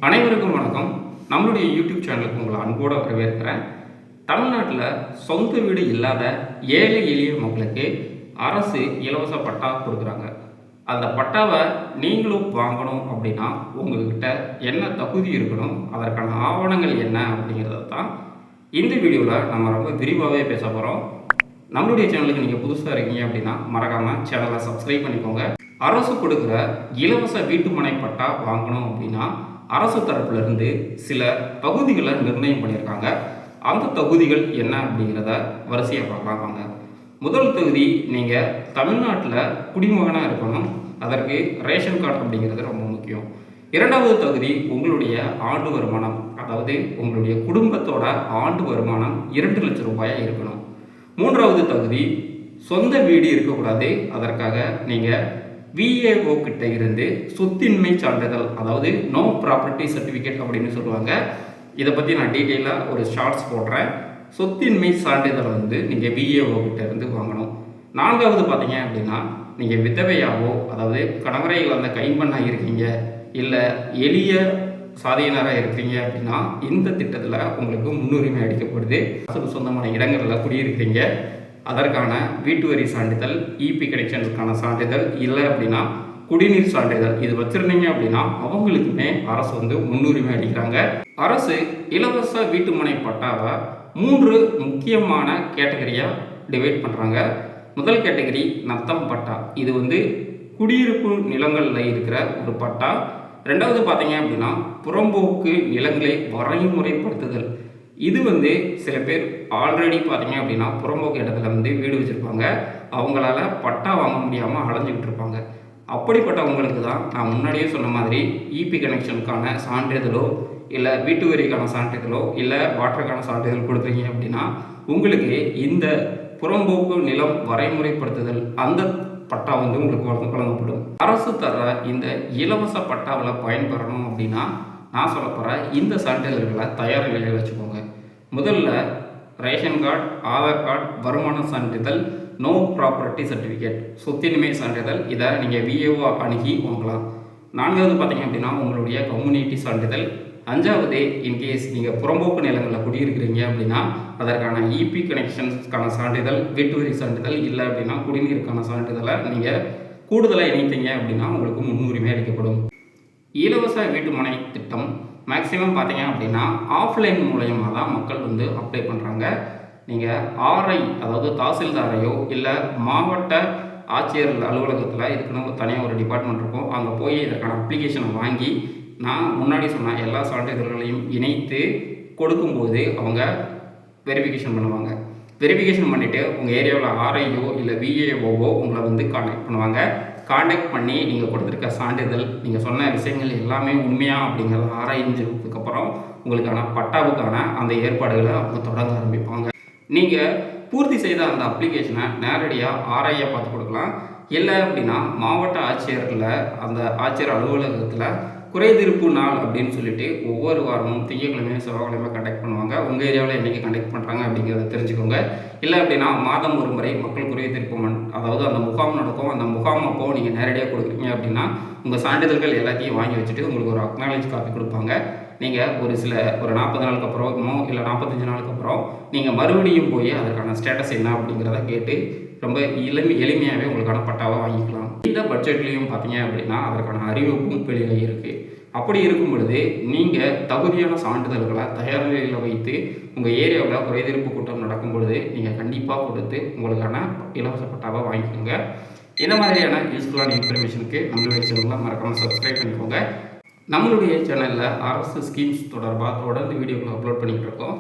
அனைவருக்கும் வணக்கம். நம்மளுடைய யூடியூப் சேனலுக்கு உங்களை அன்போடு வரவேற்கிறேன். தமிழ்நாட்டில் சொந்த வீடு இல்லாத ஏழை எளிய மக்களுக்கு அரசு இலவச பட்டா கொடுக்குறாங்க. அந்த பட்டாவை நீங்களும் வாங்கணும் அப்படின்னா உங்கள்கிட்ட என்ன தகுதி இருக்கணும், அதற்கான ஆவணங்கள் என்ன அப்படிங்கிறத தான் இந்த வீடியோவில் நம்ம ரொம்ப விரிவாகவே பேச போகிறோம். நம்மளுடைய சேனலுக்கு நீங்கள் புதுசாக இருக்கீங்க அப்படின்னா மறக்காமல் சேனலை சப்ஸ்கிரைப் பண்ணிக்கோங்க. அரசு கொடுக்குற இலவச வீட்டுமனை பட்டா வாங்கணும் அப்படின்னா அரசு தரப்பிலிருந்து சில தகுதிகளை நிர்ணயம் பண்ணியிருக்காங்க. அந்த தகுதிகள் என்ன அப்படிங்கிறத வரிசையாக பார்க்கலாம் வாங்க. முதல் தகுதி, நீங்கள் தமிழ்நாட்டில் குடிமகனாக இருக்கணும். அதற்கு ரேஷன் கார்டு அப்படிங்கிறது ரொம்ப முக்கியம். இரண்டாவது தகுதி, உங்களுடைய ஆண்டு வருமானம், அதாவது உங்களுடைய குடும்பத்தோட ஆண்டு வருமானம் 2 லட்சம் ரூபாயாக இருக்கணும். மூன்றாவது தகுதி, சொந்த வீடு இருக்கக்கூடாது. அதற்காக நீங்கள் விஏஓ கிட்ட இருந்து சொத்தின்மை சான்றிதழ், அதாவது நோ ப்ராப்பர்ட்டி சர்டிஃபிகேட் அப்படின்னு சொல்லுவாங்க. இதை பற்றி நான் டீட்டெயிலாக ஒரு ஷார்ட்ஸ் போடுறேன். சொத்தின்மை சான்றிதழ் நீங்கள் விஏஓ கிட்ட இருந்து வாங்கணும். நான்காவது பார்த்தீங்க அப்படின்னா, நீங்கள் விதவையாவோ, அதாவது கணவரை இழந்த கைம்பெண்ணாக இருக்கீங்க, இல்லை எளிய சாதியினராக இருக்கிறீங்க அப்படின்னா இந்த திட்டத்தில் உங்களுக்கு முன்னுரிமை அளிக்கப்படுது. சொந்தமான இடங்களில் குடியிருக்கிறீங்க, அதற்கான வீட்டு வரி சான்றிதழ், இபி கனெக்ஷனுக்கான சான்றிதழ், இல்லை அப்படின்னா குடிநீர் சான்றிதழ், இது வச்சிருந்தீங்க அப்படின்னா அவங்களுக்குமே அரசு முன்னுரிமை அளிக்கிறாங்க. அரசு இலவச வீட்டுமனை பட்டாவை 3 முக்கியமான கேட்டகரியாக டிவைட் பண்ணுறாங்க. முதல் கேட்டகரி நத்தம் பட்டா. இது குடியிருப்பு நிலங்களில் இருக்கிற ஒரு பட்டா. ரெண்டாவது பார்த்தீங்க அப்படின்னா புறம்போக்கு நிலங்களை வரைமுறைப்படுத்துதல். இது சில பேர் ஆல்ரெடி பார்த்தீங்க அப்படின்னா புறம்போக்கு இடத்துல வீடு வச்சுருப்பாங்க. அவங்களால பட்டா வாங்க முடியாமல் அலைஞ்சிக்கிட்டு இருப்பாங்க. அப்படிப்பட்டவங்களுக்கு தான் நான் முன்னாடியே சொன்ன மாதிரி இபி கனெக்ஷனுக்கான சான்றிதழோ, இல்லை வீட்டு வரிக்கான சான்றிதழோ, இல்லை வாட்டருக்கான சான்றிதழ் கொடுக்குறீங்க அப்படின்னா உங்களுக்கு இந்த புறம்போக்கு நிலம் வரைமுறைப்படுத்துதல் அந்த பட்டா உங்களுக்கு வழங்கப்படும். அரசு தர இந்த இலவச பட்டாவில் பயன்பெறணும் அப்படின்னா நான் சொல்ல போகிற இந்த சான்றிதழ்களை தயார் நிலையில் வச்சுக்கோங்க. முதல்ல ரேஷன் கார்டு, ஆதார் கார்டு, வருமான சான்றிதழ், நோ ப்ராப்பர்ட்டி சர்டிஃபிகேட், சொத்தின்மை சான்றிதழ், இதை நீங்கள் விஏஓ அணுகி வாங்கலாம். நான்காவது பார்த்தீங்க அப்படின்னா உங்களுடைய கம்யூனிட்டி சான்றிதழ். அஞ்சாவது, இன்கேஸ் நீங்கள் புறம்போக்கு நிலங்களில் குடியிருக்கிறீங்க அப்படின்னா அதற்கான இபி கனெக்ஷன்ஸ்க்கான சான்றிதழ், வீட்டு வரி சான்றிதழ், இல்லை அப்படின்னா குடிநீருக்கான சான்றிதழை நீங்கள் கூடுதலாக இணைத்தீங்க அப்படின்னா உங்களுக்கு முன்னுரிமை அளிக்கப்படும். இலவச வீட்டுமனை திட்டம் மேக்ஸிமம் பார்த்தீங்க அப்படின்னா ஆஃப்லைன் மூலயமா தான் மக்கள் அப்ளை பண்ணுறாங்க. நீங்கள் ஆர்ஐ, அதாவது தாசில்தாரையோ, இல்லை மாவட்ட ஆட்சியர் அலுவலகத்தில் இதுக்குன்னு தனியாக ஒரு டிபார்ட்மெண்ட் இருக்கும். அங்கே போய் இதற்கான அப்ளிகேஷனை வாங்கி நான் முன்னாடி சொன்ன எல்லா சான்றிதழ்களையும் இணைத்து கொடுக்கும்போது அவங்க வெரிஃபிகேஷன் பண்ணுவாங்க. வெரிஃபிகேஷன் பண்ணிவிட்டு உங்கள் ஏரியாவில் ஆர்ஐயோ இல்லை விஏஓவோ உங்களை கான்டாக்ட் பண்ணுவாங்க. கான்டாக்ட் பண்ணி நீங்கள் கொடுத்துருக்க சான்றிதழ், நீங்கள் சொன்ன விஷயங்கள் எல்லாமே உண்மையாக அப்படிங்கிறத ஆராய்ஞ்சதுக்கப்புறம் உங்களுக்கான பட்டாவுக்கான அந்த ஏற்பாடுகளை அவங்க தொடங்க ஆரம்பிப்பாங்க. நீங்கள் பூர்த்தி செய்த அந்த அப்ளிகேஷனை நேரடியாக ஆர்ஐயை பார்த்து கொடுக்கலாம். இல்லை அப்படின்னா மாவட்ட ஆட்சியரில் அந்த ஆட்சியர் அலுவலகத்தில் குறைதீர்ப்பு நாள் அப்படின்னு சொல்லிட்டு ஒவ்வொரு வாரமும் திங்கட்கிழமையும் செவ்வாய்க்கிழமை கண்டக்ட் பண்ணுவாங்க. உங்கள் ஏரியாவில் என்றைக்கு கண்டக்ட் பண்ணுறாங்க அப்படிங்கிறத தெரிஞ்சுக்கோங்க. இல்லை அப்படின்னா மாதம் ஒரு முறை மக்கள் குறைதீர்ப்பு அதாவது அந்த முகாம் நடக்கும். அந்த முகாம் அப்போ நீங்கள் நேரடியாக கொடுக்குறீங்க அப்படின்னா உங்கள் சான்றிதழ்கள் எல்லாத்தையும் வாங்கி வச்சுட்டு உங்களுக்கு ஒரு அக்னாலேஜ் காப்பி கொடுப்பாங்க. நீங்கள் ஒரு 40 நாளுக்கு அப்புறமோ இல்லை 45 நாளுக்கு அப்புறம் நீங்கள் மறுபடியும் போய் அதற்கான ஸ்டேட்டஸ் என்ன அப்படிங்கிறத கேட்டு ரொம்ப எளிமையாகவே உங்களுக்கான பட்டாவை வாங்கிக்கலாம். இந்த பட்ஜெட்லேயும் பார்த்தீங்க அப்படின்னா அதற்கான அறிவிப்பும் வெளியாகி இருக்குது. அப்படி இருக்கும் பொழுது நீங்கள் தகுதியான சான்றிதழ்களை தயார் நிலையில் வைத்து உங்கள் ஏரியாவில் குறைதீர்ப்பு கூட்டம் நடக்கும் பொழுது நீங்கள் கண்டிப்பாக கொடுத்து உங்களுக்கான இலவச பட்டாவை வாங்கிக்கோங்க. இந்த மாதிரியான யூஸ்ஃபுல்லான இன்ஃபர்மேஷனுக்கு நம்மளுடைய சேனலை மறக்காமல் சப்ஸ்கிரைப் பண்ணிக்கோங்க. நம்மளுடைய சேனலில் அரசு ஸ்கீம்ஸ் தொடர்பாக தொடர்ந்து வீடியோக்களை அப்லோட் பண்ணிகிட்டு இருக்கோம்.